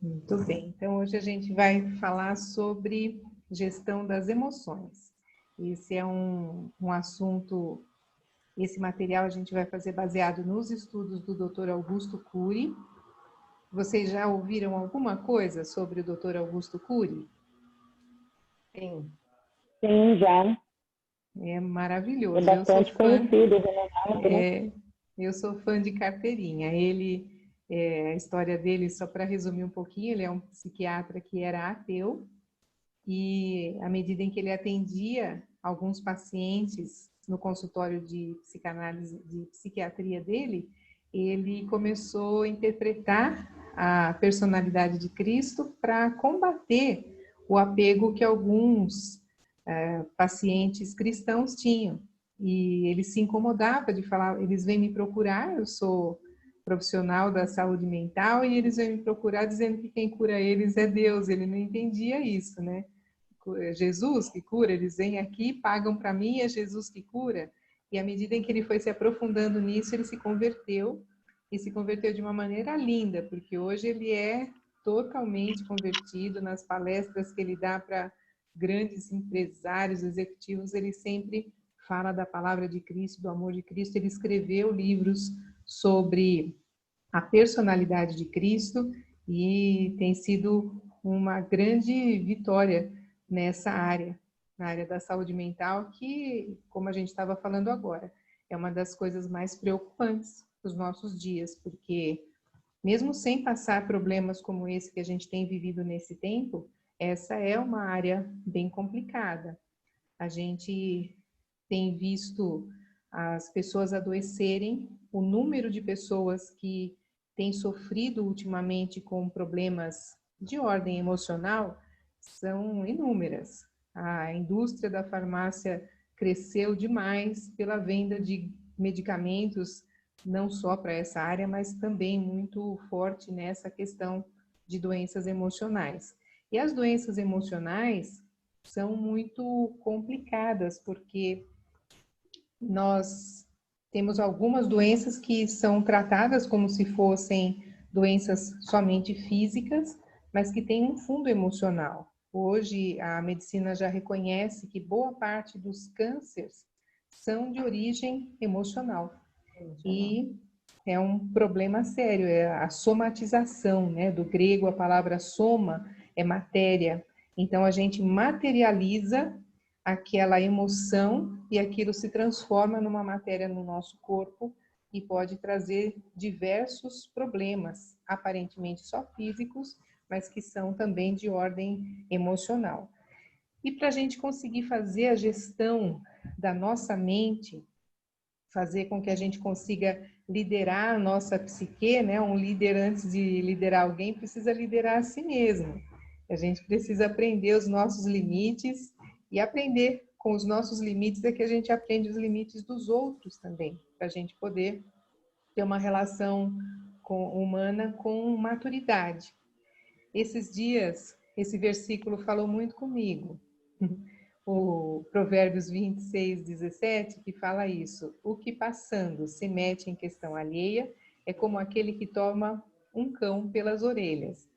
Muito bem, então hoje a gente vai falar sobre gestão das emoções. Esse é um assunto, esse material a gente vai fazer baseado nos estudos do Dr. Augusto Cury. Vocês já ouviram alguma coisa sobre o Dr. Augusto Cury? Sim. Sim, já. É É maravilhoso, bastante conhecido, renomado, né? eu sou fã de carteirinha. A história dele, só para resumir um pouquinho, ele é um psiquiatra que era ateu, e à medida em que ele atendia alguns pacientes no consultório de psicanálise, de psiquiatria dele, ele começou a interpretar a personalidade de Cristo para combater o apego que alguns pacientes cristãos tinham. E ele se incomodava de falar, eles vêm me procurar, eu sou profissional da saúde mental, e eles vêm me procurar dizendo que quem cura eles é Deus. Ele não entendia isso, né? Jesus que cura, eles vêm aqui, pagam para mim, é Jesus que cura. E à medida em que ele foi se aprofundando nisso, ele se converteu, e se converteu de uma maneira linda, porque hoje ele é totalmente convertido. Nas palestras que ele dá para grandes empresários, executivos, ele sempre fala da palavra de Cristo, do amor de Cristo. Ele escreveu livros sobre a personalidade de Cristo e tem sido uma grande vitória nessa área, na área da saúde mental, que, como a gente estava falando agora, é uma das coisas mais preocupantes dos nossos dias, porque mesmo sem passar problemas como esse que a gente tem vivido nesse tempo, essa é uma área bem complicada. A gente tem visto as pessoas adoecerem, o número de pessoas que têm sofrido ultimamente com problemas de ordem emocional são inúmeras. A indústria da farmácia cresceu demais pela venda de medicamentos, não só para essa área, mas também muito forte nessa questão de doenças emocionais. E as doenças emocionais são muito complicadas, porque nós temos algumas doenças que são tratadas como se fossem doenças somente físicas, mas que têm um fundo emocional. Hoje, a medicina já reconhece que boa parte dos cânceres são de origem emocional. E é um problema sério, é a somatização, né? Do grego, a palavra soma é matéria. Então, a gente materializa aquela emoção e aquilo se transforma numa matéria no nosso corpo e pode trazer diversos problemas, aparentemente só físicos, mas que são também de ordem emocional. E para a gente conseguir fazer a gestão da nossa mente, fazer com que a gente consiga liderar a nossa psique, né? Um líder, antes de liderar alguém, precisa liderar a si mesmo. A gente precisa aprender os nossos limites, e aprender com os nossos limites é que a gente aprende os limites dos outros também, para a gente poder ter uma relação humana com maturidade. Esses dias, esse versículo falou muito comigo. O Provérbios 26:17, que fala isso: o que passando se mete em questão alheia é como aquele que toma um cão pelas orelhas.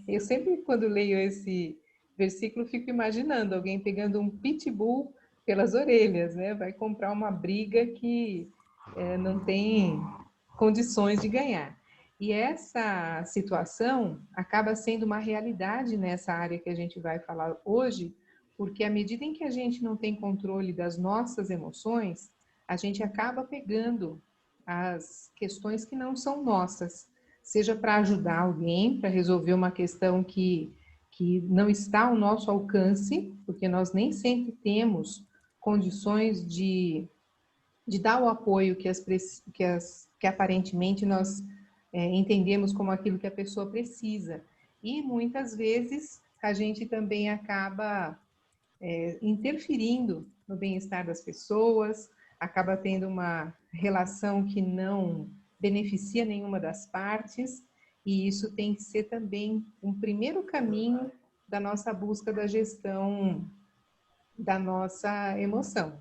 Eu sempre, quando leio esse versículo, fico imaginando alguém pegando um pitbull pelas orelhas, né? Vai comprar uma briga que não tem condições de ganhar. E essa situação acaba sendo uma realidade nessa área que a gente vai falar hoje, porque à medida em que a gente não tem controle das nossas emoções, a gente acaba pegando as questões que não são nossas, seja para ajudar alguém, para resolver uma questão que não está ao nosso alcance, porque nós nem sempre temos condições de dar o apoio que aparentemente nós entendemos como aquilo que a pessoa precisa. E muitas vezes a gente também acaba interferindo no bem-estar das pessoas, acaba tendo uma relação que não beneficia nenhuma das partes, e isso tem que ser também um primeiro caminho da nossa busca da gestão da nossa emoção.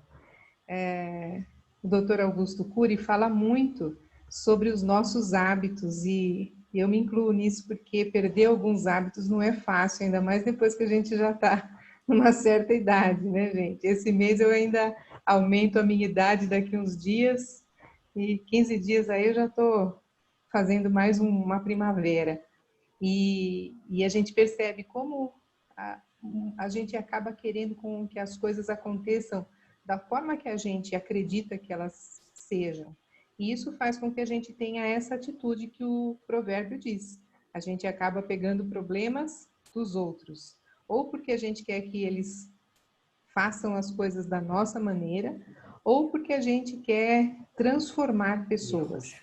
O Dr. Augusto Cury fala muito sobre os nossos hábitos, e Eu me incluo nisso porque perder alguns hábitos não é fácil, ainda mais depois que a gente já está numa certa idade, né, gente? Esse mês eu ainda aumento a minha idade daqui uns dias e 15 dias aí eu já estou fazendo mais uma primavera. E a gente percebe como a, a gente acaba querendo com que as coisas aconteçam da forma que a gente acredita que elas sejam. E isso faz com que a gente tenha essa atitude que o provérbio diz. A gente acaba pegando problemas dos outros, ou porque a gente quer que eles façam as coisas da nossa maneira, ou porque a gente quer transformar pessoas.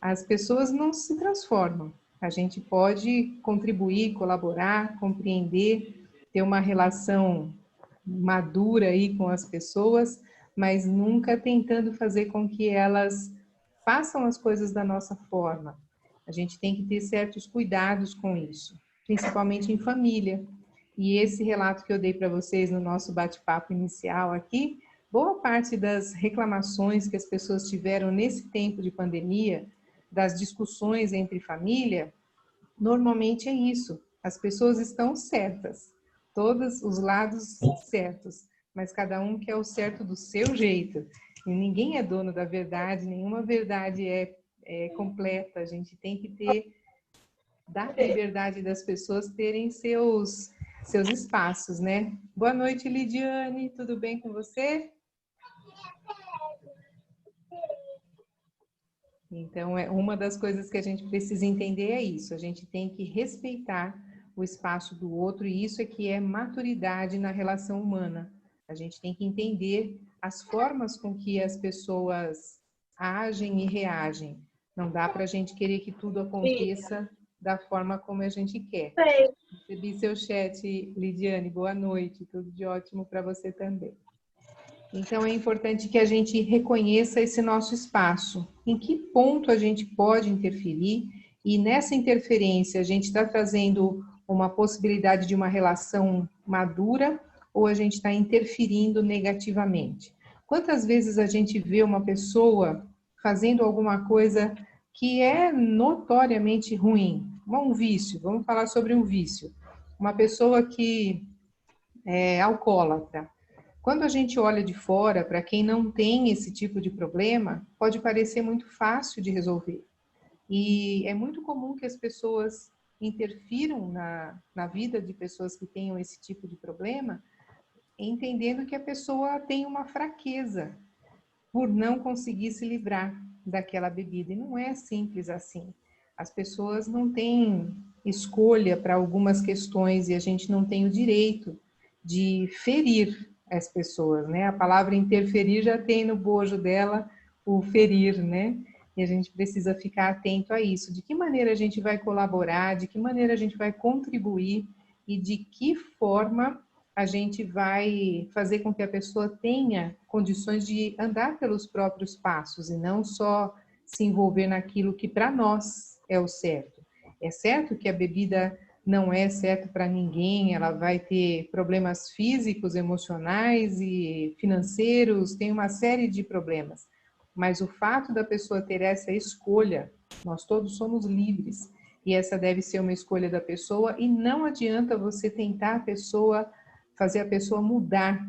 As pessoas não se transformam. A gente pode contribuir, colaborar, compreender, ter uma relação madura aí com as pessoas, mas nunca tentando fazer com que elas façam as coisas da nossa forma. A gente tem que ter certos cuidados com isso, principalmente em família. E esse relato que eu dei para vocês no nosso bate-papo inicial aqui, boa parte das reclamações que as pessoas tiveram nesse tempo de pandemia, das discussões entre família, normalmente é isso. As pessoas estão certas, todos os lados certos, mas cada um quer o certo do seu jeito. E ninguém é dono da verdade, nenhuma verdade é completa. A gente tem que dar liberdade das pessoas terem seus espaços, né? Boa noite, Lidiane, tudo bem com você? Então, uma das coisas que a gente precisa entender é isso, a gente tem que respeitar o espaço do outro, e isso é que é maturidade na relação humana. A gente tem que entender as formas com que as pessoas agem e reagem. Não dá para a gente querer que tudo aconteça da forma como a gente quer. Recebi seu chat, Lidiane, boa noite, tudo de ótimo para você também. Então, é importante que a gente reconheça esse nosso espaço, em que ponto a gente pode interferir, e nessa interferência a gente está trazendo uma possibilidade de uma relação madura ou a gente está interferindo negativamente. Quantas vezes a gente vê uma pessoa fazendo alguma coisa que é notoriamente ruim, um vício, vamos falar sobre um vício. Uma pessoa que é alcoólatra. Quando a gente olha de fora, para quem não tem esse tipo de problema, pode parecer muito fácil de resolver. E é muito comum que as pessoas interfiram na vida de pessoas que tenham esse tipo de problema, entendendo que a pessoa tem uma fraqueza por não conseguir se livrar daquela bebida. E não é simples assim. As pessoas não têm escolha para algumas questões e a gente não tem o direito de ferir as pessoas, né? A palavra interferir já tem no bojo dela o ferir, né? E a gente precisa ficar atento a isso. De que maneira a gente vai colaborar, de que maneira a gente vai contribuir e de que forma a gente vai fazer com que a pessoa tenha condições de andar pelos próprios passos e não só se envolver naquilo que para nós é o certo. É certo que a bebida não é certa para ninguém, ela vai ter problemas físicos, emocionais e financeiros, tem uma série de problemas. Mas o fato da pessoa ter essa escolha, nós todos somos livres, e essa deve ser uma escolha da pessoa, e não adianta você tentar fazer a pessoa mudar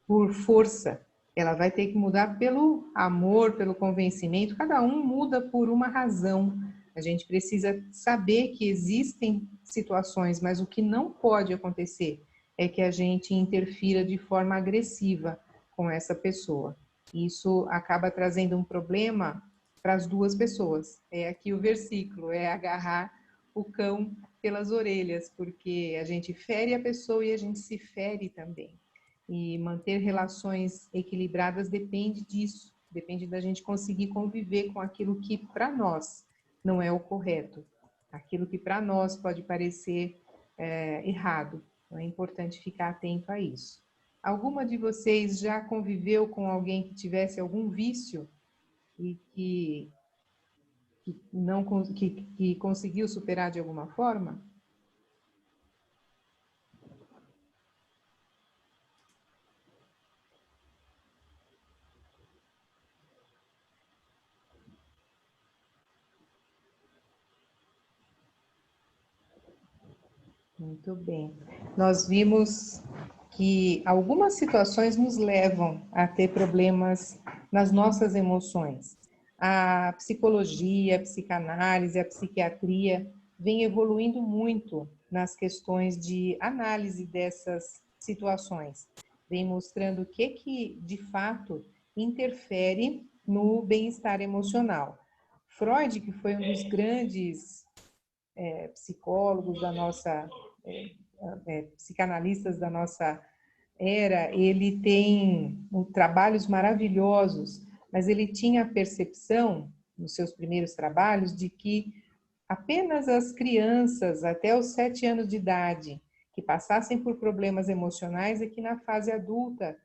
por força. Ela vai ter que mudar pelo amor, pelo convencimento. Cada um muda por uma razão. A gente precisa saber que existem situações, mas o que não pode acontecer é que a gente interfira de forma agressiva com essa pessoa. Isso acaba trazendo um problema para as duas pessoas. É aqui o versículo, é agarrar o cão pelas orelhas, porque a gente fere a pessoa e a gente se fere também. E manter relações equilibradas depende disso, depende da gente conseguir conviver com aquilo que para nós não é o correto, aquilo que para nós pode parecer errado. Então é importante ficar atento a isso. Alguma de vocês já conviveu com alguém que tivesse algum vício e que conseguiu superar de alguma forma? Muito bem. Nós vimos que algumas situações nos levam a ter problemas nas nossas emoções. A psicologia, a psicanálise, a psiquiatria vem evoluindo muito nas questões de análise dessas situações. Vem mostrando o que de fato interfere no bem-estar emocional. Freud, que foi um dos grandes psicólogos da nossa, psicanalistas da nossa era, ele tem trabalhos maravilhosos, mas ele tinha a percepção, nos seus primeiros trabalhos, de que apenas as crianças até os 7 anos de idade que passassem por problemas emocionais é que na fase adulta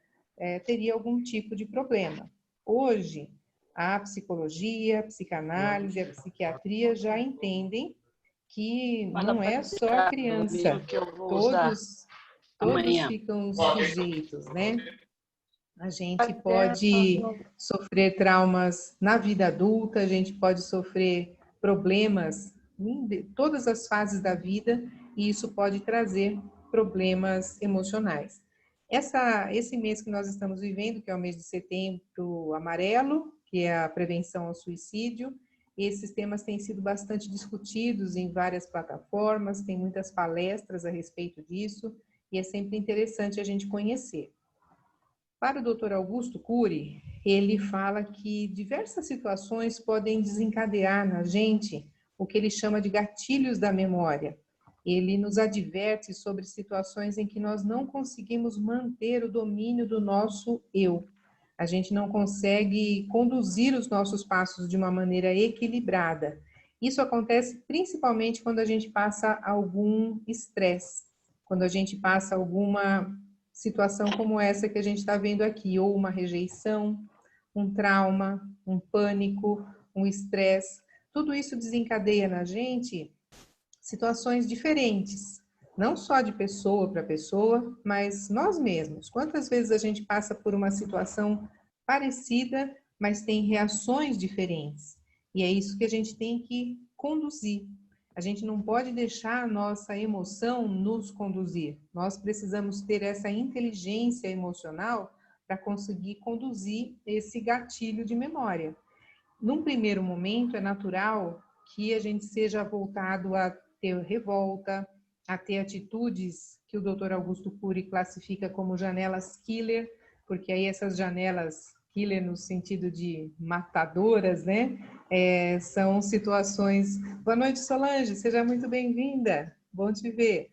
teria algum tipo de problema. Hoje, a psicologia, a psicanálise, a psiquiatria já entendem que não é só a criança, todos ficam sujeitos, né? A gente pode sofrer traumas na vida adulta, a gente pode sofrer problemas em todas as fases da vida e isso pode trazer problemas emocionais. Esse mês que nós estamos vivendo, que é o mês de setembro amarelo, que é a prevenção ao suicídio, esses temas têm sido bastante discutidos em várias plataformas, tem muitas palestras a respeito disso e é sempre interessante a gente conhecer. Para o Dr. Augusto Cury, ele fala que diversas situações podem desencadear na gente o que ele chama de gatilhos da memória. Ele nos adverte sobre situações em que nós não conseguimos manter o domínio do nosso eu. A gente não consegue conduzir os nossos passos de uma maneira equilibrada. Isso acontece principalmente quando a gente passa algum estresse, quando a gente passa alguma situação como essa que a gente está vendo aqui, ou uma rejeição, um trauma, um pânico, um estresse. Tudo isso desencadeia na gente situações diferentes, não só de pessoa para pessoa, mas nós mesmos. Quantas vezes a gente passa por uma situação parecida, mas tem reações diferentes? E é isso que a gente tem que conduzir. A gente não pode deixar a nossa emoção nos conduzir. Nós precisamos ter essa inteligência emocional para conseguir conduzir esse gatilho de memória. Num primeiro momento, é natural que a gente seja voltado a ter revolta, a ter atitudes que o Dr. Augusto Cury classifica como janelas killer, porque aí essas janelas killer no sentido de matadoras, né? São situações... Boa noite, Solange, seja muito bem-vinda, bom te ver.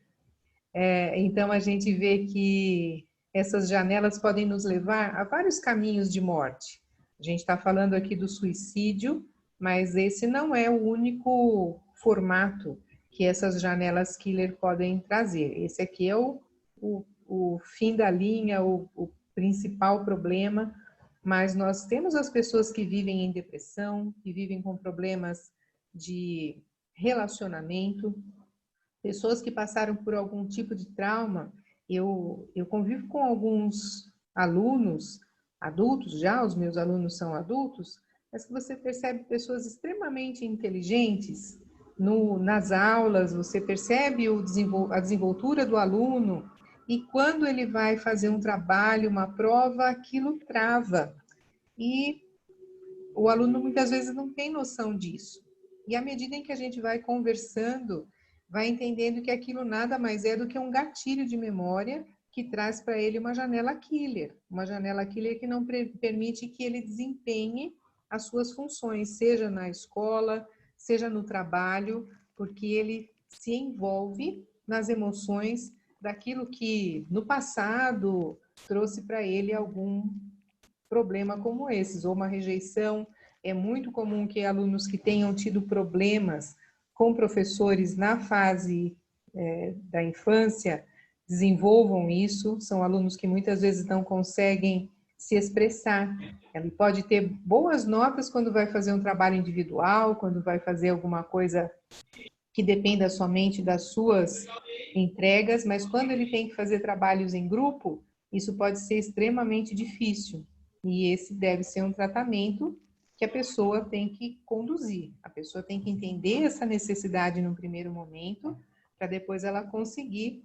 Então, a gente vê que essas janelas podem nos levar a vários caminhos de morte. A gente está falando aqui do suicídio, mas esse não é o único formato que essas janelas killer podem trazer. Esse aqui é o fim da linha, o principal problema, mas nós temos as pessoas que vivem em depressão, que vivem com problemas de relacionamento, pessoas que passaram por algum tipo de trauma. Eu convivo com alguns alunos adultos já, os meus alunos são adultos, mas que você percebe pessoas extremamente inteligentes nas aulas, você percebe a desenvoltura do aluno, e quando ele vai fazer um trabalho, uma prova, aquilo trava. E o aluno muitas vezes não tem noção disso. E à medida em que a gente vai conversando, vai entendendo que aquilo nada mais é do que um gatilho de memória que traz para ele uma janela killer que não permite que ele desempenhe as suas funções, seja na escola, seja no trabalho, porque ele se envolve nas emoções daquilo que no passado trouxe para ele algum problema como esses, ou uma rejeição. É muito comum que alunos que tenham tido problemas com professores na fase da infância desenvolvam isso. São alunos que muitas vezes não conseguem se expressar. Ele pode ter boas notas quando vai fazer um trabalho individual, quando vai fazer alguma coisa que dependa somente das suas entregas, mas quando ele tem que fazer trabalhos em grupo, isso pode ser extremamente difícil. E esse deve ser um tratamento que a pessoa tem que conduzir. A pessoa tem que entender essa necessidade no primeiro momento, para depois ela conseguir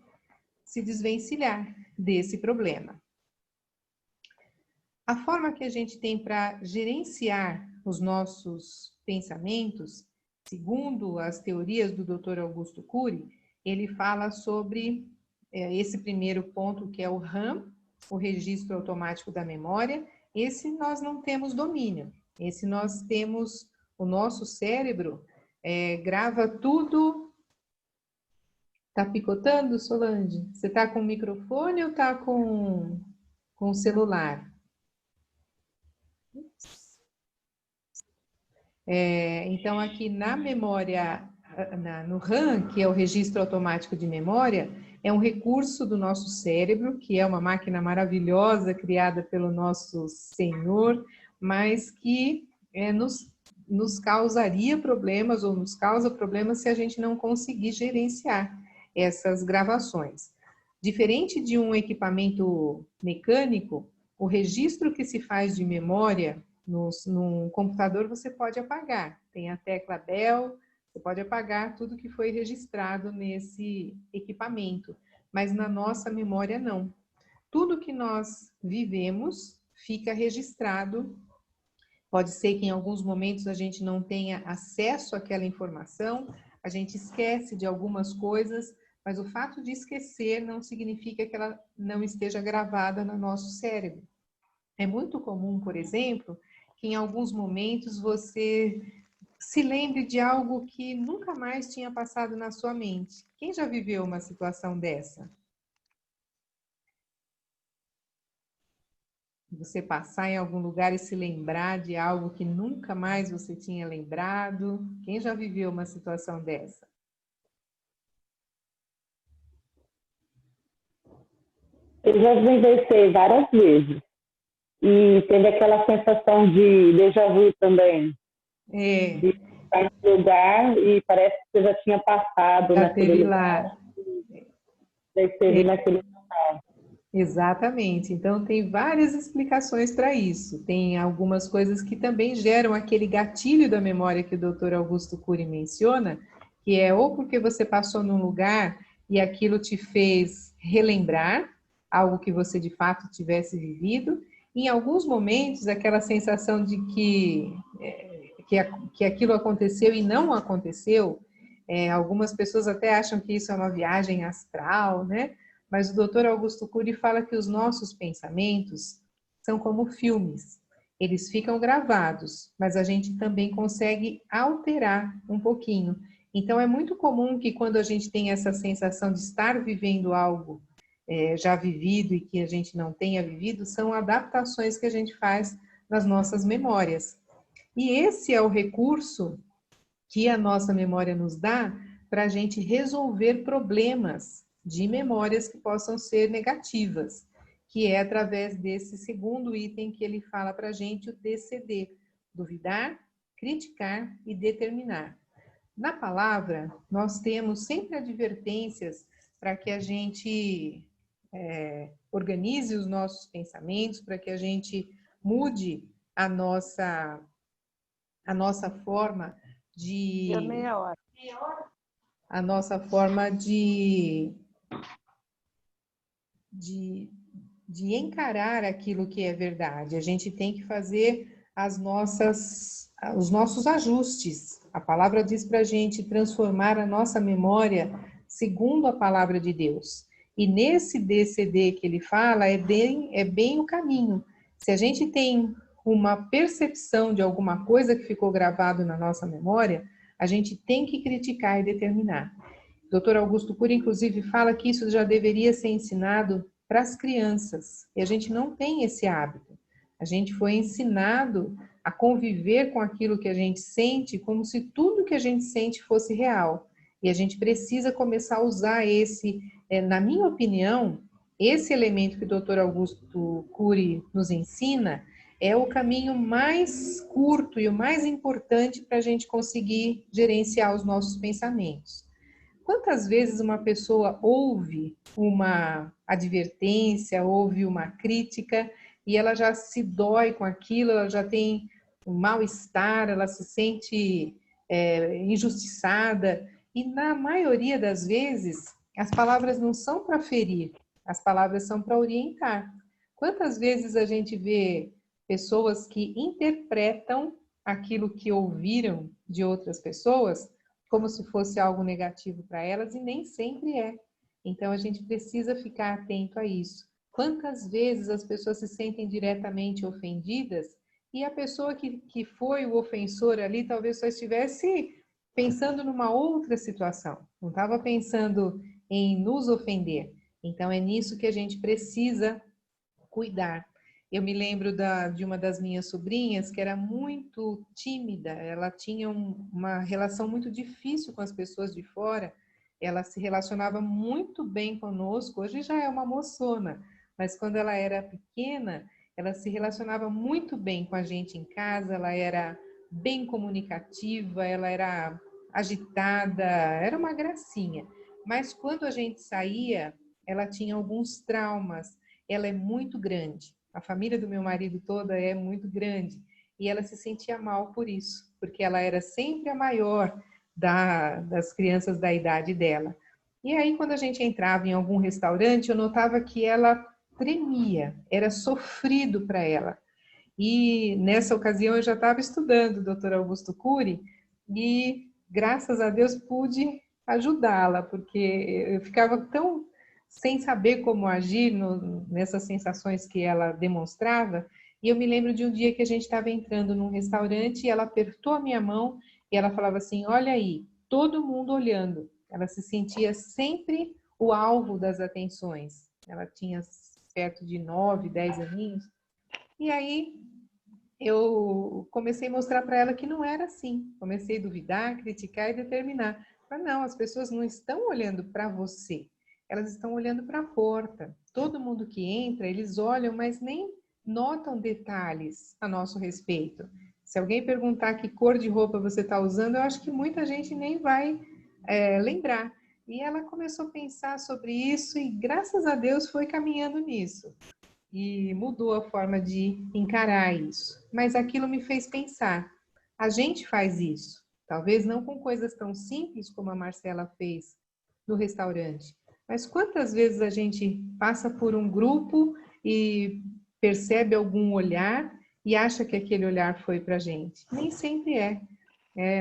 se desvencilhar desse problema. A forma que a gente tem para gerenciar os nossos pensamentos, segundo as teorias do Dr. Augusto Cury, ele fala sobre esse primeiro ponto, que é o RAM, o registro automático da memória. Esse nós não temos domínio. Esse nós temos, o nosso cérebro grava tudo. Tá picotando, Solange? Você tá com o microfone ou tá com o celular? Então, aqui na memória, no RAM, que é o registro automático de memória, é um recurso do nosso cérebro, que é uma máquina maravilhosa criada pelo nosso Senhor, mas que nos causaria problemas, ou nos causa problemas, se a gente não conseguir gerenciar essas gravações. Diferente de um equipamento mecânico, o registro que se faz de memória num computador você pode apagar. Tem a tecla Bell, você pode apagar tudo que foi registrado nesse equipamento, mas na nossa memória não. Tudo que nós vivemos fica registrado. Pode ser que em alguns momentos a gente não tenha acesso àquela informação, a gente esquece de algumas coisas, mas o fato de esquecer não significa que ela não esteja gravada no nosso cérebro. É muito comum, por exemplo, que em alguns momentos você se lembre de algo que nunca mais tinha passado na sua mente. Quem já viveu uma situação dessa? Você passar em algum lugar e se lembrar de algo que nunca mais você tinha lembrado. Quem já viveu uma situação dessa? Eu já vivenciei várias vezes. E teve aquela sensação de déjà vu também. De estar no lugar e parece que você já tinha passado já naquele teve lugar. Lá. Já esteve naquele lugar. Exatamente. Então, tem várias explicações para isso. Tem algumas coisas que também geram aquele gatilho da memória que o Dr. Augusto Cury menciona, que é ou porque você passou num lugar e aquilo te fez relembrar algo que você de fato tivesse vivido. Em alguns momentos, aquela sensação de que aquilo aconteceu e não aconteceu. Algumas pessoas até acham que isso é uma viagem astral, né? Mas o Dr. Augusto Cury fala que os nossos pensamentos são como filmes. Eles ficam gravados, mas a gente também consegue alterar um pouquinho. Então, é muito comum que quando a gente tem essa sensação de estar vivendo algo já vivido e que a gente não tenha vivido, são adaptações que a gente faz nas nossas memórias. E esse é o recurso que a nossa memória nos dá para a gente resolver problemas de memórias que possam ser negativas, que é através desse segundo item que ele fala para a gente, o DCD, duvidar, criticar e determinar. Na palavra, nós temos sempre advertências para que a gente organize os nossos pensamentos, para que a gente mude a nossa forma de... Meia hora. A nossa forma de encarar aquilo que é verdade. A gente tem que fazer os nossos ajustes. A palavra diz para a gente transformar a nossa memória segundo a palavra de Deus. E nesse DCD que ele fala, é bem o caminho. Se a gente tem uma percepção de alguma coisa que ficou gravado na nossa memória, a gente tem que criticar e determinar. O Dr. Augusto Cury, inclusive, fala que isso já deveria ser ensinado para as crianças. E a gente não tem esse hábito. A gente foi ensinado a conviver com aquilo que a gente sente como se tudo que a gente sente fosse real. E a gente precisa começar a usar na minha opinião, esse elemento que o Dr. Augusto Cury nos ensina é o caminho mais curto e o mais importante para a gente conseguir gerenciar os nossos pensamentos. Quantas vezes uma pessoa ouve uma advertência, ouve uma crítica e ela já se dói com aquilo, ela já tem um mal-estar, ela se sente injustiçada E na maioria das vezes, as palavras não são para ferir, as palavras são para orientar. Quantas vezes a gente vê pessoas que interpretam aquilo que ouviram de outras pessoas como se fosse algo negativo para elas, e nem sempre é. Então a gente precisa ficar atento a isso. Quantas vezes as pessoas se sentem diretamente ofendidas e a pessoa que foi o ofensor ali talvez só estivesse pensando numa outra situação, não estava pensando em nos ofender. Então é nisso que a gente precisa cuidar. Eu me lembro de uma das minhas sobrinhas que era muito tímida, ela tinha uma relação muito difícil com as pessoas de fora, ela se relacionava muito bem conosco, hoje já é uma moçona, mas quando ela era pequena, ela se relacionava muito bem com a gente em casa, ela era bem comunicativa, ela era agitada, era uma gracinha. Mas quando a gente saía, ela tinha alguns traumas, ela é muito grande. A família do meu marido toda é muito grande. E ela se sentia mal por isso, porque ela era sempre a maior das crianças da idade dela. E aí, quando a gente entrava em algum restaurante, eu notava que ela tremia, era sofrido para ela. E nessa ocasião eu já estava estudando o Dr. Augusto Cury e, graças a Deus, pude ajudá-la, porque eu ficava tão sem saber como agir nessas sensações que ela demonstrava. E eu me lembro de um dia que a gente estava entrando num restaurante e ela apertou a minha mão e ela falava assim: olha aí, todo mundo olhando. Ela se sentia sempre o alvo das atenções. Ela tinha perto de 9, 10 aninhos. E aí eu comecei a mostrar para ela que não era assim. Comecei a duvidar, criticar e determinar. Mas não, as pessoas não estão olhando para você, elas estão olhando para a porta. Todo mundo que entra, eles olham, mas nem notam detalhes a nosso respeito. Se alguém perguntar que cor de roupa você está usando, eu acho que muita gente nem vai lembrar. E ela começou a pensar sobre isso e, graças a Deus, foi caminhando nisso e mudou a forma de encarar isso. Mas aquilo me fez pensar, a gente faz isso, talvez não com coisas tão simples como a Marcela fez no restaurante, mas quantas vezes a gente passa por um grupo e percebe algum olhar e acha que aquele olhar foi para a gente? Nem sempre é.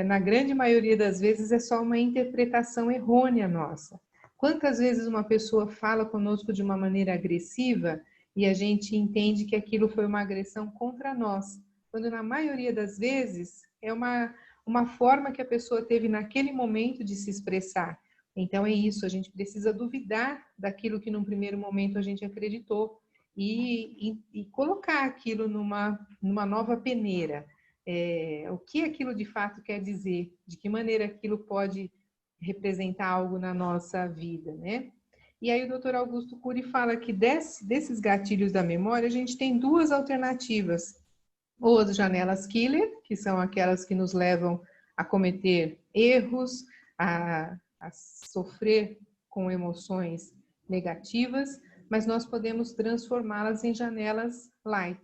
Na grande maioria das vezes é só uma interpretação errônea nossa. Quantas vezes uma pessoa fala conosco de uma maneira agressiva e a gente entende que aquilo foi uma agressão contra nós, quando na maioria das vezes é uma forma que a pessoa teve naquele momento de se expressar. Então é isso, a gente precisa duvidar daquilo que num primeiro momento a gente acreditou e colocar aquilo numa nova peneira. O que aquilo de fato quer dizer, de que maneira aquilo pode representar algo na nossa vida, né? E aí o Dr. Augusto Cury fala que desses gatilhos da memória, a gente tem duas alternativas. Ou as janelas killer, que são aquelas que nos levam a cometer erros, a sofrer com emoções negativas, mas nós podemos transformá-las em janelas light.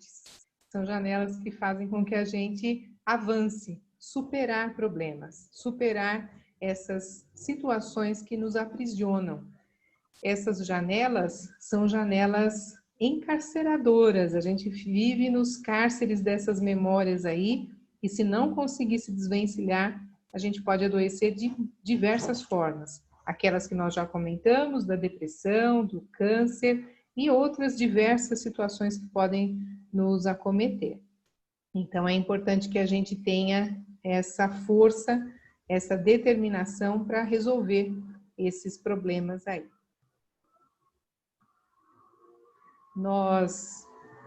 São janelas que fazem com que a gente avance, superar problemas, superar essas situações que nos aprisionam. Essas janelas são janelas encarceradoras, a gente vive nos cárceres dessas memórias aí, e se não conseguir se desvencilhar, a gente pode adoecer de diversas formas. Aquelas que nós já comentamos, da depressão, do câncer e outras diversas situações que podem nos acometer. Então é importante que a gente tenha essa força, essa determinação para resolver esses problemas aí.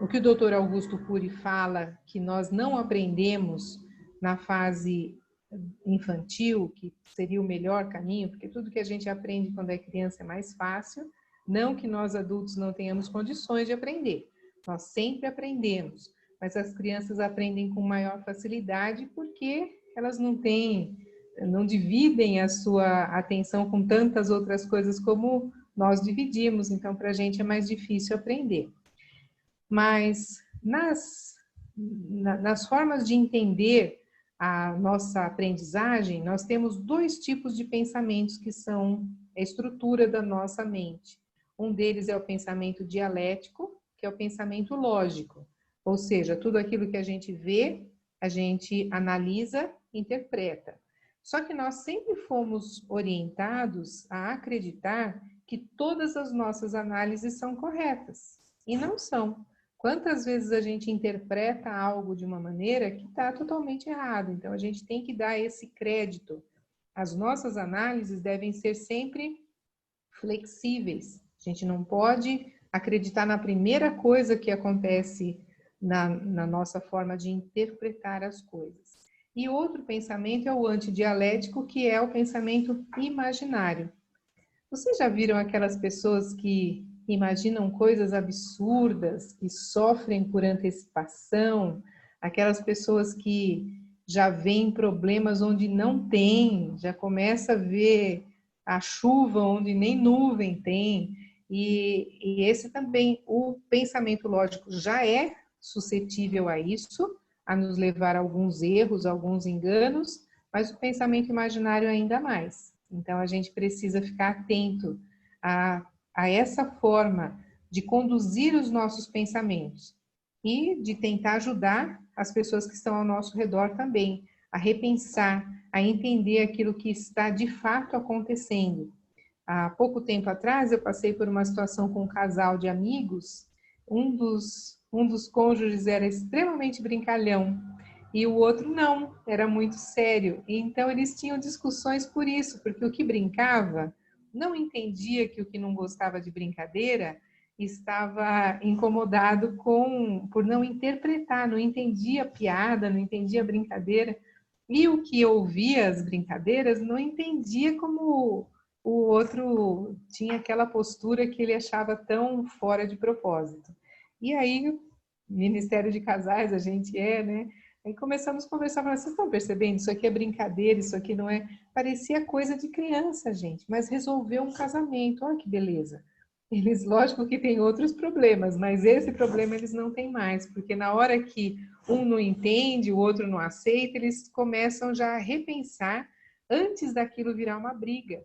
O que o Dr. Augusto Cury fala que nós não aprendemos na fase infantil, que seria o melhor caminho, porque tudo que a gente aprende quando é criança é mais fácil, não que nós adultos não tenhamos condições de aprender, nós sempre aprendemos, mas as crianças aprendem com maior facilidade porque elas não dividem a sua atenção com tantas outras coisas como nós dividimos, então para a gente é mais difícil aprender. Mas nas formas de entender a nossa aprendizagem, nós temos 2 tipos de pensamentos que são a estrutura da nossa mente. Um deles é o pensamento dialético, que é o pensamento lógico. Ou seja, tudo aquilo que a gente vê, a gente analisa, interpreta. Só que nós sempre fomos orientados a acreditar que todas as nossas análises são corretas. E não são. Quantas vezes a gente interpreta algo de uma maneira que está totalmente errado? Então, a gente tem que dar esse crédito. As nossas análises devem ser sempre flexíveis. A gente não pode acreditar na primeira coisa que acontece na nossa forma de interpretar as coisas. E outro pensamento é o antidialético, que é o pensamento imaginário. Vocês já viram aquelas pessoas que imaginam coisas absurdas, que sofrem por antecipação, aquelas pessoas que já veem problemas onde não tem, já começa a ver a chuva onde nem nuvem tem, e esse também, o pensamento lógico já é suscetível a isso, a nos levar a alguns erros, a alguns enganos, mas o pensamento imaginário ainda mais. Então, a gente precisa ficar atento a essa forma de conduzir os nossos pensamentos e de tentar ajudar as pessoas que estão ao nosso redor também a repensar, a entender aquilo que está de fato acontecendo. Há pouco tempo atrás, eu passei por uma situação com um casal de amigos, um dos cônjuges era extremamente brincalhão, e o outro não, era muito sério. E então eles tinham discussões por isso, porque o que brincava não entendia que o que não gostava de brincadeira estava incomodado por não interpretar, não entendia a piada, não entendia a brincadeira. E o que ouvia as brincadeiras não entendia como o outro tinha aquela postura que ele achava tão fora de propósito. E aí, Ministério de Casais, a gente né? Aí começamos a conversar, vocês estão percebendo? Isso aqui é brincadeira, isso aqui não é... Parecia coisa de criança, gente, mas resolveu um casamento, olha que beleza. Eles, lógico que tem outros problemas, mas esse problema eles não têm mais, porque na hora que um não entende, o outro não aceita, eles começam já a repensar antes daquilo virar uma briga.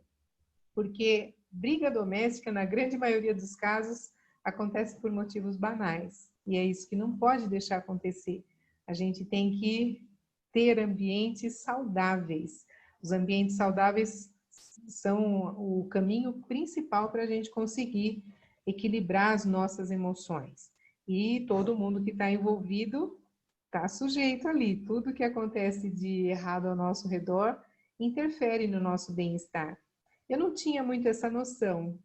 Porque briga doméstica, na grande maioria dos casos, acontece por motivos banais. E é isso que não pode deixar acontecer. A gente tem que ter ambientes saudáveis. Os ambientes saudáveis são o caminho principal para a gente conseguir equilibrar as nossas emoções. E todo mundo que está envolvido está sujeito ali. Tudo que acontece de errado ao nosso redor interfere no nosso bem-estar. Eu não tinha muito essa noção.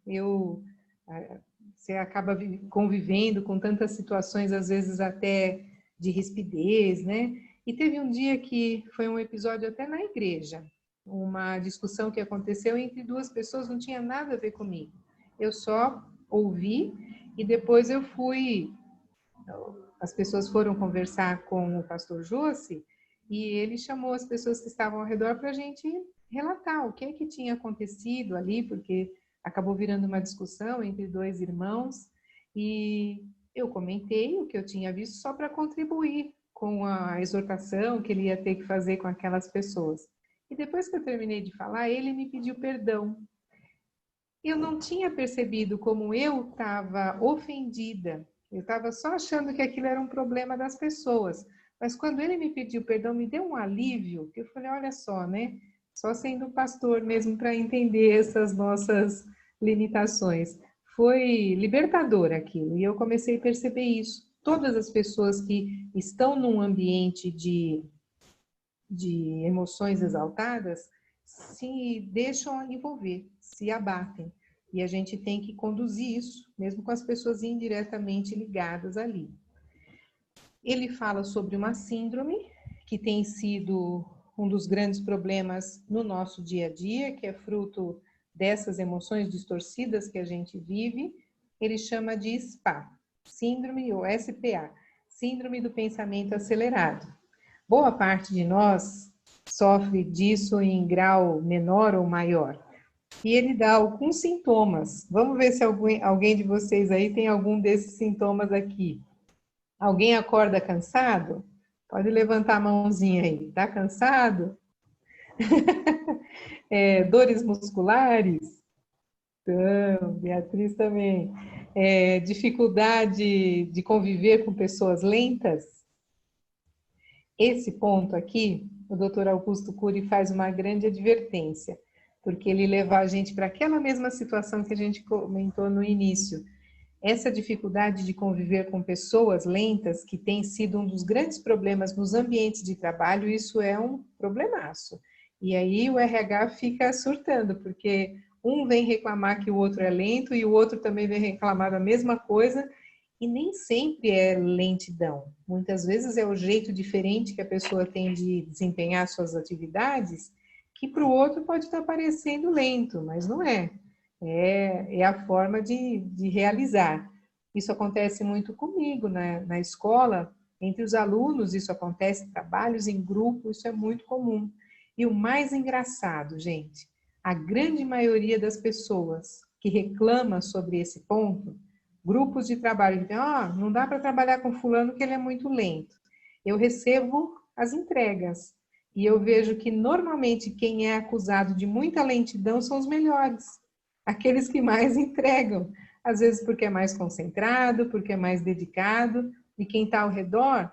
Você acaba convivendo com tantas situações, às vezes até de rispidez, né? E teve um dia que foi um episódio até na igreja, uma discussão que aconteceu entre 2 pessoas, não tinha nada a ver comigo. Eu só ouvi e depois as pessoas foram conversar com o pastor Jossi e ele chamou as pessoas que estavam ao redor para a gente relatar o que é que tinha acontecido ali, porque acabou virando uma discussão entre 2 irmãos, e eu comentei o que eu tinha visto só para contribuir com a exortação que ele ia ter que fazer com aquelas pessoas. E depois que eu terminei de falar, ele me pediu perdão. Eu não tinha percebido como eu estava ofendida, eu estava só achando que aquilo era um problema das pessoas, mas quando ele me pediu perdão, me deu um alívio, que eu falei, olha só, né? Só sendo pastor mesmo para entender essas nossas limitações. Foi libertador aquilo, e eu comecei a perceber isso. Todas as pessoas que estão num ambiente de emoções exaltadas se deixam envolver, se abatem. E a gente tem que conduzir isso, mesmo com as pessoas indiretamente ligadas ali. Ele fala sobre uma síndrome que tem sido um dos grandes problemas no nosso dia a dia, que é fruto dessas emoções distorcidas que a gente vive. Ele chama de SPA, síndrome ou SPA, síndrome do pensamento acelerado. Boa parte de nós sofre disso em grau menor ou maior. E ele dá alguns sintomas. Vamos ver se alguém de vocês aí tem algum desses sintomas aqui. Alguém acorda cansado? Pode levantar a mãozinha aí. Tá cansado? Dores musculares? Então, Beatriz também. Dificuldade de conviver com pessoas lentas? Esse ponto aqui, o Dr. Augusto Cury faz uma grande advertência, porque ele leva a gente para aquela mesma situação que a gente comentou no início. Essa dificuldade de conviver com pessoas lentas, que tem sido um dos grandes problemas nos ambientes de trabalho, isso é um problemaço. E aí o RH fica surtando, porque um vem reclamar que o outro é lento e o outro também vem reclamar da mesma coisa, e nem sempre é lentidão. Muitas vezes é o jeito diferente que a pessoa tem de desempenhar suas atividades, que para o outro pode estar parecendo lento, mas não é. É a forma de realizar. Isso acontece muito comigo na escola, entre os alunos isso acontece, trabalhos em grupo, isso é muito comum. E o mais engraçado, gente, a grande maioria das pessoas que reclama sobre esse ponto, grupos de trabalho que dizem, não dá para trabalhar com fulano que ele é muito lento. Eu recebo as entregas e eu vejo que normalmente quem é acusado de muita lentidão são os melhores, aqueles que mais entregam, às vezes porque é mais concentrado, porque é mais dedicado, e quem está ao redor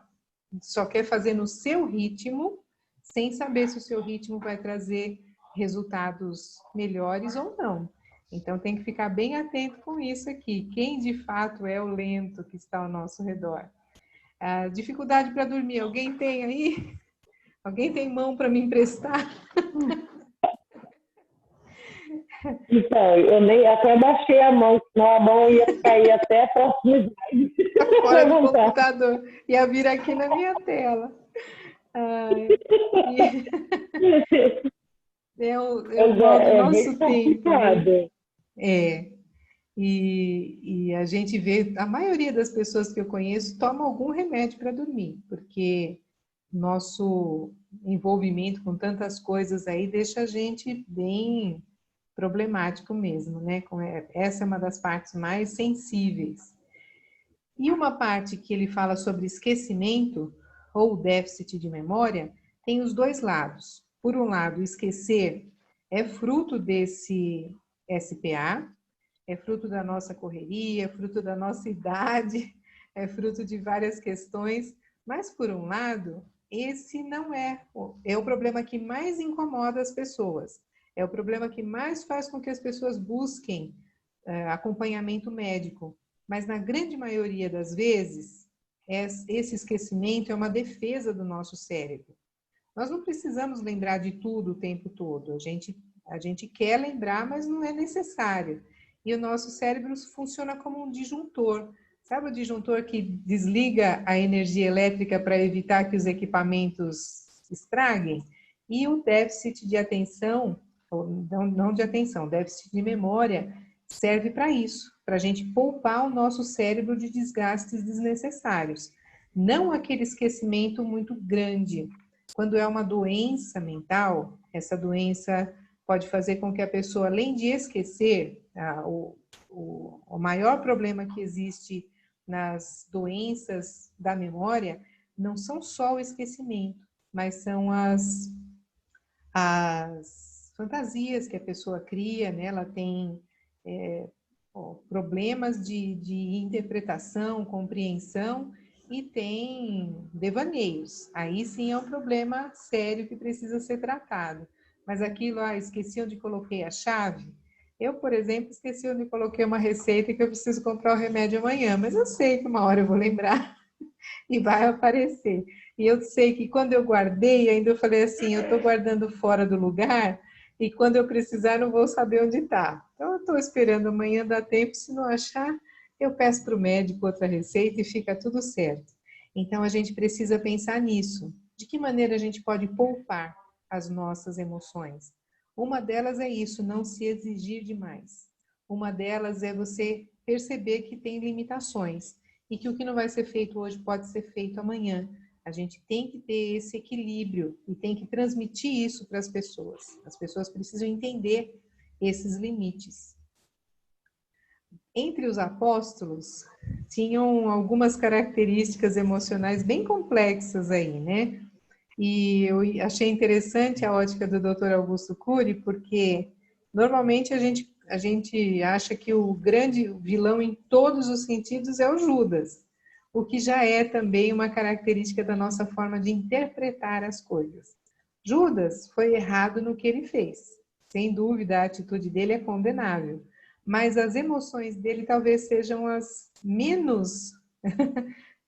só quer fazer no seu ritmo, sem saber se o seu ritmo vai trazer resultados melhores ou não. Então, tem que ficar bem atento com isso aqui. Quem de fato é o lento que está ao nosso redor? Dificuldade para dormir. Alguém tem aí? Alguém tem mão para me emprestar? Então, eu nem até baixei a mão, senão a mão ia cair até a próxima slide. Fora do computador. Ia vir aqui na minha tela. É o mal do nosso tempo, né? E a gente vê, a maioria das pessoas que eu conheço toma algum remédio para dormir, porque nosso envolvimento com tantas coisas aí deixa a gente bem problemático mesmo, né? Essa é uma das partes mais sensíveis. E uma parte que ele fala sobre esquecimento ou déficit de memória tem os dois lados. Por um lado, esquecer é fruto desse SPA, é fruto da nossa correria, é fruto da nossa idade, é fruto de várias questões, mas por um lado, esse não é o problema que mais incomoda as pessoas, é o problema que mais faz com que as pessoas busquem acompanhamento médico, mas na grande maioria das vezes, esse esquecimento é uma defesa do nosso cérebro. Nós não precisamos lembrar de tudo o tempo todo, a gente quer lembrar, mas não é necessário. E o nosso cérebro funciona como um disjuntor. Sabe o disjuntor que desliga a energia elétrica para evitar que os equipamentos estraguem? E o déficit de atenção, não de atenção, déficit de memória, serve para isso, para a gente poupar o nosso cérebro de desgastes desnecessários. Não aquele esquecimento muito grande. Quando é uma doença mental, essa doença pode fazer com que a pessoa, além de esquecer, o maior problema que existe nas doenças da memória não são só o esquecimento, mas são as fantasias que a pessoa cria, né? Ela tem problemas de interpretação, compreensão e tem devaneios. Aí sim é um problema sério que precisa ser tratado. Mas aquilo, esqueci onde coloquei a chave. Eu, por exemplo, esqueci onde coloquei uma receita que eu preciso comprar o remédio amanhã, mas eu sei que uma hora eu vou lembrar e vai aparecer. E eu sei que quando eu guardei, ainda eu falei assim, eu estou guardando fora do lugar e quando eu precisar não vou saber onde está. Então eu estou esperando amanhã dar tempo, se não achar, eu peço para o médico outra receita e fica tudo certo. Então a gente precisa pensar nisso. De que maneira a gente pode poupar as nossas emoções? Uma delas é isso, não se exigir demais. Uma delas é você perceber que tem limitações e que o que não vai ser feito hoje pode ser feito amanhã. A gente tem que ter esse equilíbrio e tem que transmitir isso para as pessoas. As pessoas precisam entender esses limites. entre os apóstolos, tinham algumas características emocionais bem complexas aí, né? E eu achei interessante a ótica do Dr. Augusto Cury, porque normalmente a gente acha que o grande vilão em todos os sentidos é o Judas, o que já é também uma característica da nossa forma de interpretar as coisas. Judas foi errado no que ele fez. Sem dúvida, a atitude dele é condenável, mas as emoções dele talvez sejam as menos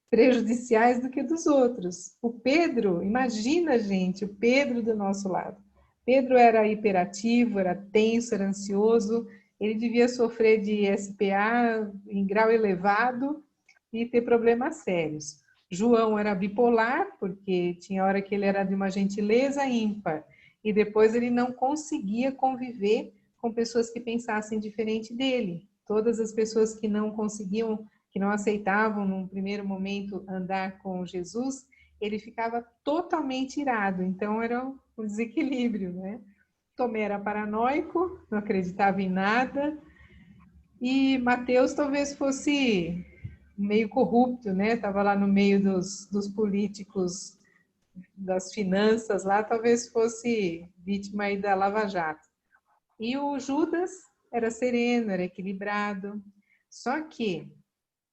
prejudiciais do que dos outros. O Pedro, imagina, gente, o Pedro do nosso lado. Pedro era hiperativo, era tenso, era ansioso, ele devia sofrer de SPA em grau elevado e ter problemas sérios. João era bipolar, porque tinha hora que ele era de uma gentileza ímpar, e depois ele não conseguia conviver com pessoas que pensassem diferente dele. Todas as pessoas que não conseguiam, que não aceitavam num primeiro momento andar com Jesus, ele ficava totalmente irado. Então era um desequilíbrio, né? Tomé era paranoico, não acreditava em nada, e Mateus talvez fosse meio corrupto, né? Estava lá no meio dos políticos, das finanças lá, talvez fosse vítima aí da Lava Jato. E o Judas era sereno, era equilibrado. Só que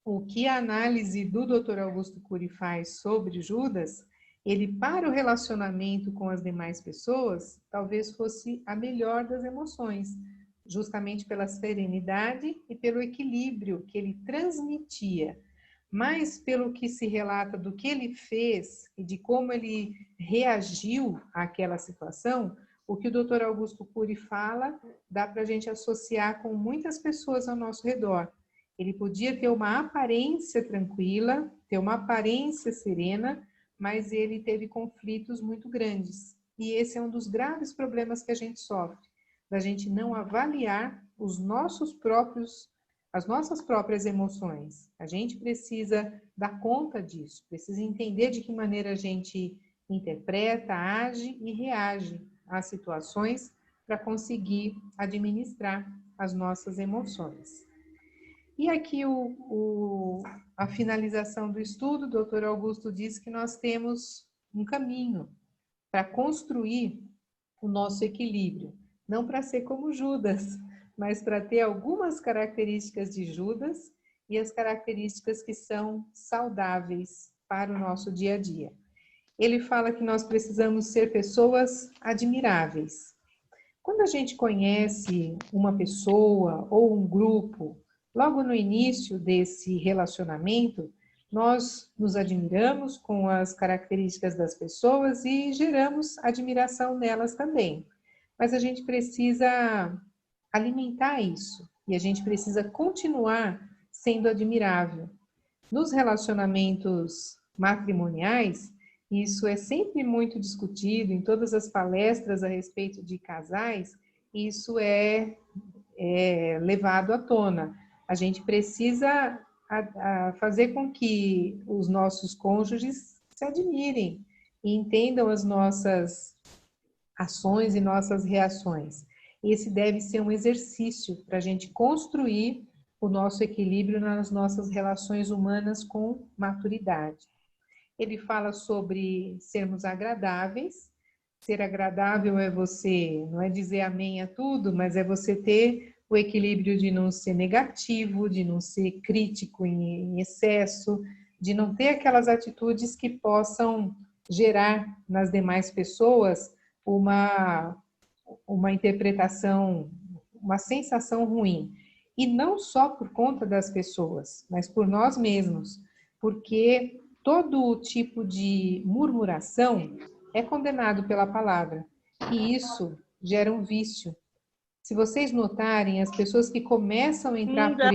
o que a análise do Dr. Augusto Cury faz sobre Judas, ele para o relacionamento com as demais pessoas, talvez fosse a melhor das emoções, justamente pela serenidade e pelo equilíbrio que ele transmitia. Mas pelo que se relata do que ele fez e de como ele reagiu àquela situação, o que o Dr. Augusto Cury fala, dá para a gente associar com muitas pessoas ao nosso redor. Ele podia ter uma aparência tranquila, ter uma aparência serena, mas ele teve conflitos muito grandes. E esse é um dos graves problemas que a gente sofre, da gente não avaliar as nossas próprias emoções. A gente precisa dar conta disso, precisa entender de que maneira a gente interpreta, age e reage às situações para conseguir administrar as nossas emoções. E aqui a finalização do estudo, o Dr. Augusto diz que nós temos um caminho para construir o nosso equilíbrio, não para ser como Judas, mas para ter algumas características de Judas e as características que são saudáveis para o nosso dia a dia. Ele fala que nós precisamos ser pessoas admiráveis. Quando a gente conhece uma pessoa ou um grupo, logo no início desse relacionamento, nós nos admiramos com as características das pessoas e geramos admiração nelas também. Mas a gente precisa alimentar isso e a gente precisa continuar sendo admirável. Nos relacionamentos matrimoniais, isso é sempre muito discutido em todas as palestras a respeito de casais, isso é levado à tona. A gente precisa fazer com que os nossos cônjuges se admirem e entendam as nossas ações e nossas reações. Esse deve ser um exercício para a gente construir o nosso equilíbrio nas nossas relações humanas com maturidade. Ele fala sobre sermos agradáveis. Ser agradável é você, não é dizer amém a tudo, mas é você ter o equilíbrio de não ser negativo, de não ser crítico em excesso, de não ter aquelas atitudes que possam gerar nas demais pessoas uma interpretação, uma sensação ruim. E não só por conta das pessoas, mas por nós mesmos, porque todo tipo de murmuração é condenado pela palavra, e isso gera um vício. Se vocês notarem, as pessoas que começam a entrar por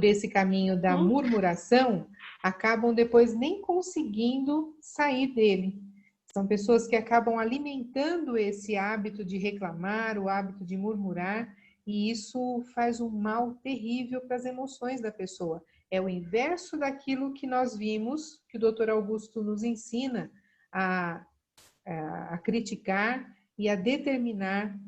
esse caminho da murmuração, acabam depois nem conseguindo sair dele. São pessoas que acabam alimentando esse hábito de reclamar, o hábito de murmurar, e isso faz um mal terrível para as emoções da pessoa. É o inverso daquilo que nós vimos, que o Dr. Augusto nos ensina a criticar e a determinar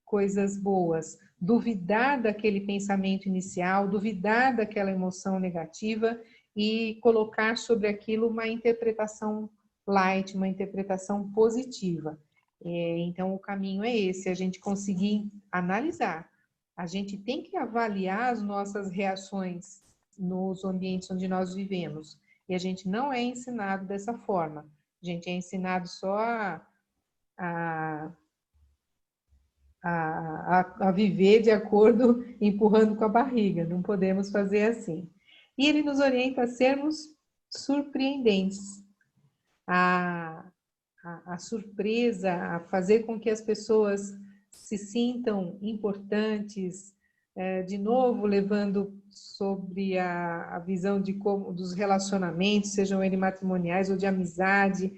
coisas boas, duvidar daquele pensamento inicial, duvidar daquela emoção negativa e colocar sobre aquilo uma interpretação light, uma interpretação positiva. Então, o caminho é esse, a gente conseguir analisar. A gente tem que avaliar as nossas reações nos ambientes onde nós vivemos. E a gente não é ensinado dessa forma. A gente é ensinado só a viver de acordo, empurrando com a barriga. Não podemos fazer assim. E ele nos orienta a sermos surpreendentes. A surpresa, a fazer com que as pessoas se sintam importantes, de novo levando sobre a visão de como dos relacionamentos, sejam eles matrimoniais ou de amizade,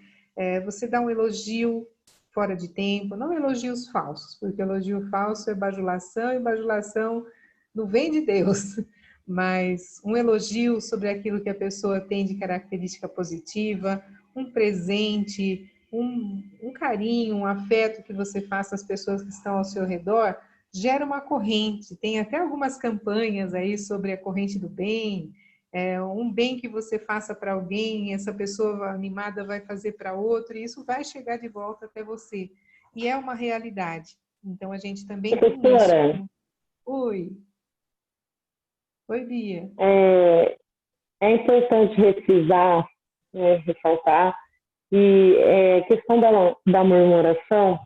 você dá um elogio fora de tempo, não elogios falsos, porque elogio falso é bajulação e bajulação não vem de Deus, mas um elogio sobre aquilo que a pessoa tem de característica positiva, um presente, um carinho, um afeto que você faça às pessoas que estão ao seu redor, gera uma corrente. Tem até algumas campanhas aí sobre a corrente do bem, um bem que você faça para alguém, essa pessoa animada vai fazer para outro, e isso vai chegar de volta até você. E é uma realidade. Então, a gente também tem isso. Oi. Oi, Bia. É importante ressaltar, que a questão da murmuração,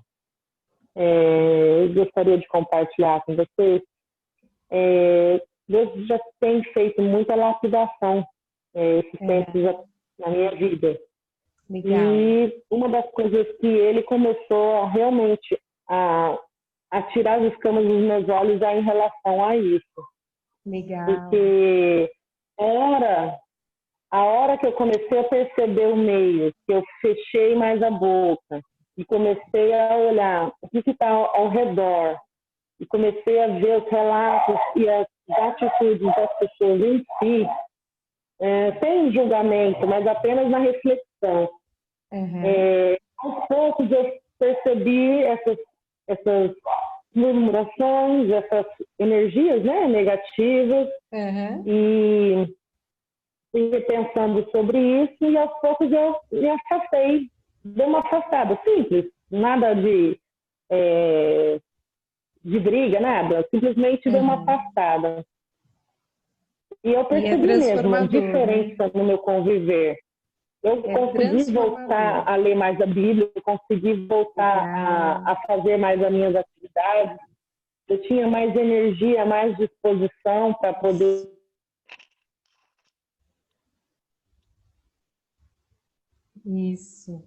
eu gostaria de compartilhar com vocês. Deus já tem feito muita lapidação esses tempos na minha vida. Legal. E uma das coisas que ele começou realmente a tirar as escamas dos meus olhos é em relação a isso. Legal. Porque a hora que eu comecei a perceber o meio, que eu fechei mais a boca e comecei a olhar o que está ao redor, e comecei a ver os relatos e as atitudes das pessoas em si, sem julgamento, mas apenas na reflexão. Aos poucos eu percebi essas murmurações, essas energias, né, negativas, e fui pensando sobre isso, e aos poucos eu me afastei, dei uma afastada simples, nada de briga, nada, simplesmente dei uma afastada. E eu percebi mesmo uma diferença, né, no meu conviver. Eu consegui voltar a ler mais a Bíblia, eu consegui voltar a fazer mais as minhas atividades, eu tinha mais energia, mais disposição para poder... Isso,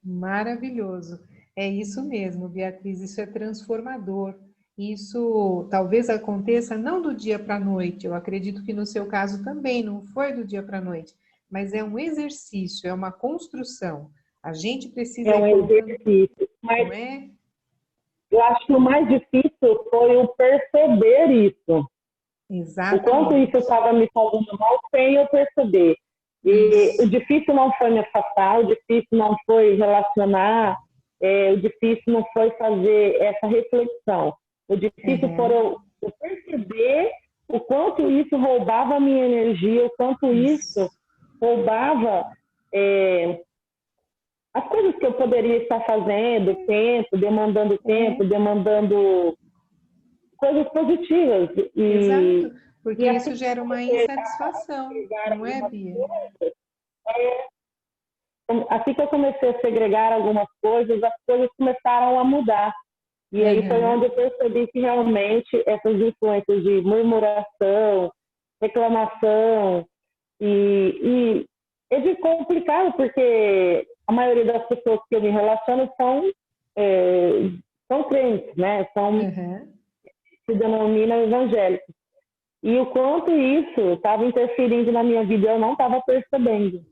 maravilhoso. É isso mesmo, Beatriz, isso é transformador. Isso talvez aconteça não do dia para a noite, eu acredito que no seu caso também não foi do dia para a noite, mas é um exercício, é uma construção. A gente precisa... É um exercício, mas eu acho que o mais difícil foi o perceber isso. Exatamente. O quanto isso estava me fazendo mal sem eu perceber. E o difícil não foi me afastar, o difícil não foi relacionar, o difícil não foi fazer essa reflexão. O difícil foi eu perceber o quanto isso roubava a minha energia, o quanto isso roubava as coisas que eu poderia estar fazendo, tempo, demandando coisas positivas. Exato, porque isso gera uma insatisfação, não é, Bia? Assim que eu comecei a segregar algumas coisas, as coisas começaram a mudar. E aí foi onde eu percebi que realmente essas influências de murmuração, reclamação, e é complicado, porque a maioria das pessoas que eu me relaciono são crentes, né? Se denominam evangélicos. E o quanto isso estava interferindo na minha vida, eu não estava percebendo.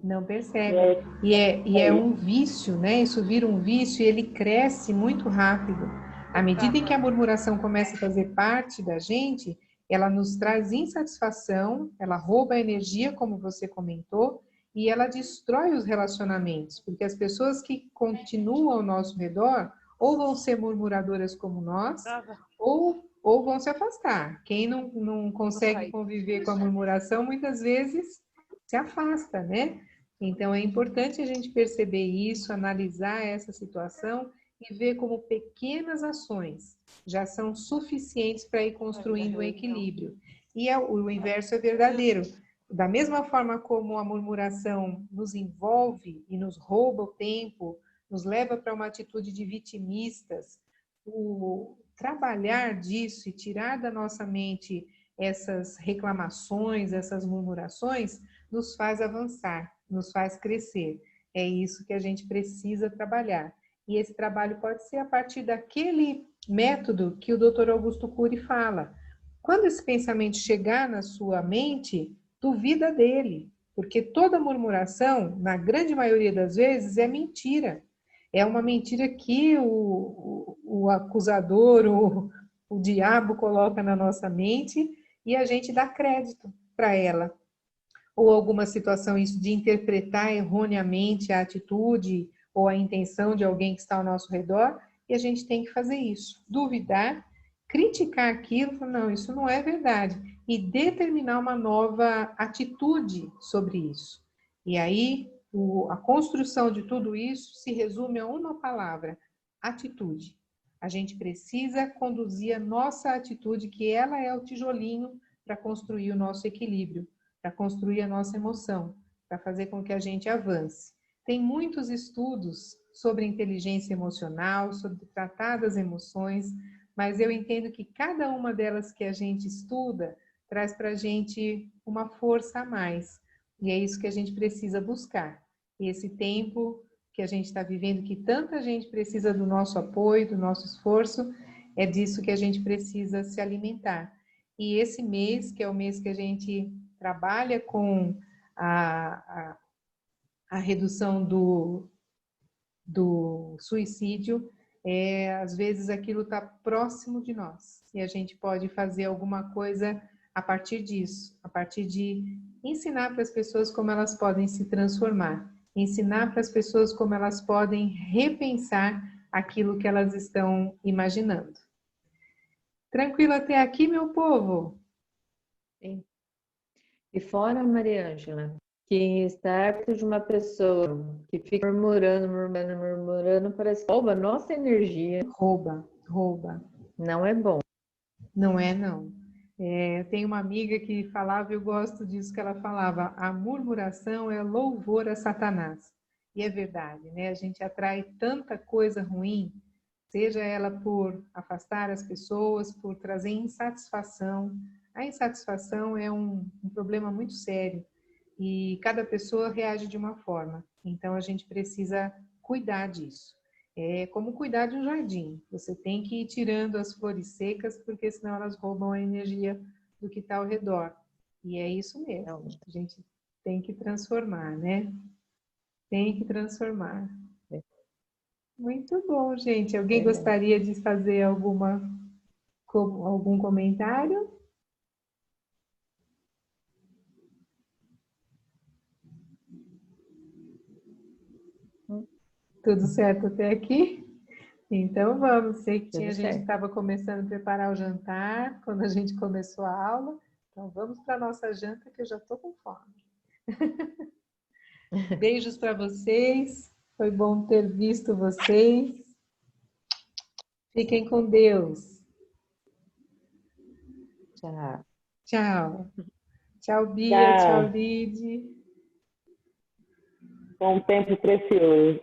Não percebe. E é um vício, né? Isso vira um vício e ele cresce muito rápido. À medida em que a murmuração começa a fazer parte da gente, ela nos traz insatisfação, ela rouba a energia, como você comentou, e ela destrói os relacionamentos, porque as pessoas que continuam ao nosso redor, ou vão ser murmuradoras como nós, ou vão se afastar. Quem não consegue conviver com a murmuração, muitas vezes se afasta, né? Então, é importante a gente perceber isso, analisar essa situação e ver como pequenas ações já são suficientes para ir construindo um equilíbrio. E o inverso é verdadeiro. Da mesma forma como a murmuração nos envolve e nos rouba o tempo, nos leva para uma atitude de vitimistas, o trabalhar disso e tirar da nossa mente essas reclamações, essas murmurações, nos faz avançar, nos faz crescer. É isso que a gente precisa trabalhar. E esse trabalho pode ser a partir daquele método que o Dr. Augusto Cury fala. Quando esse pensamento chegar na sua mente, duvida dele, porque toda murmuração, na grande maioria das vezes, é mentira. É uma mentira que o acusador, o diabo coloca na nossa mente e a gente dá crédito para ela. Ou alguma situação isso de interpretar erroneamente a atitude ou a intenção de alguém que está ao nosso redor, e a gente tem que fazer isso, duvidar, criticar aquilo, falar, não, isso não é verdade, e determinar uma nova atitude sobre isso. E aí, a construção de tudo isso se resume a uma palavra, atitude. A gente precisa conduzir a nossa atitude, que ela é o tijolinho para construir o nosso equilíbrio, para construir a nossa emoção, para fazer com que a gente avance. Tem muitos estudos sobre inteligência emocional, sobre tratar das emoções, mas eu entendo que cada uma delas que a gente estuda traz para a gente uma força a mais. E é isso que a gente precisa buscar. E esse tempo que a gente está vivendo, que tanta gente precisa do nosso apoio, do nosso esforço, é disso que a gente precisa se alimentar. E esse mês, que é o mês que a gente trabalha com a redução do suicídio, às vezes aquilo está próximo de nós e a gente pode fazer alguma coisa a partir disso, a partir de ensinar para as pessoas como elas podem se transformar, ensinar para as pessoas como elas podem repensar aquilo que elas estão imaginando. Tranquilo até aqui, meu povo? Sim. E fora, Maria Ângela, que estar perto de uma pessoa que fica murmurando, parece que rouba nossa energia. Rouba. Não é bom. Não é, não. Eu tenho uma amiga que falava, eu gosto disso que ela falava, a murmuração é louvor a Satanás. E é verdade, né? A gente atrai tanta coisa ruim, seja ela por afastar as pessoas, por trazer insatisfação. A insatisfação é um problema muito sério e cada pessoa reage de uma forma. Então a gente precisa cuidar disso. É como cuidar de um jardim. Você tem que ir tirando as flores secas, porque senão elas roubam a energia do que está ao redor. E é isso mesmo. A gente tem que transformar, né? Tem que transformar. Muito bom, gente. Alguém gostaria de fazer algum comentário? Tudo certo até aqui? Então vamos. Sei que a gente estava começando a preparar o jantar quando a gente começou a aula. Então vamos para a nossa janta que eu já estou com fome. Beijos para vocês. Foi bom ter visto vocês. Fiquem com Deus. Tchau. Tchau. Tchau, Bia. Tchau, Lide. Foi um tempo precioso.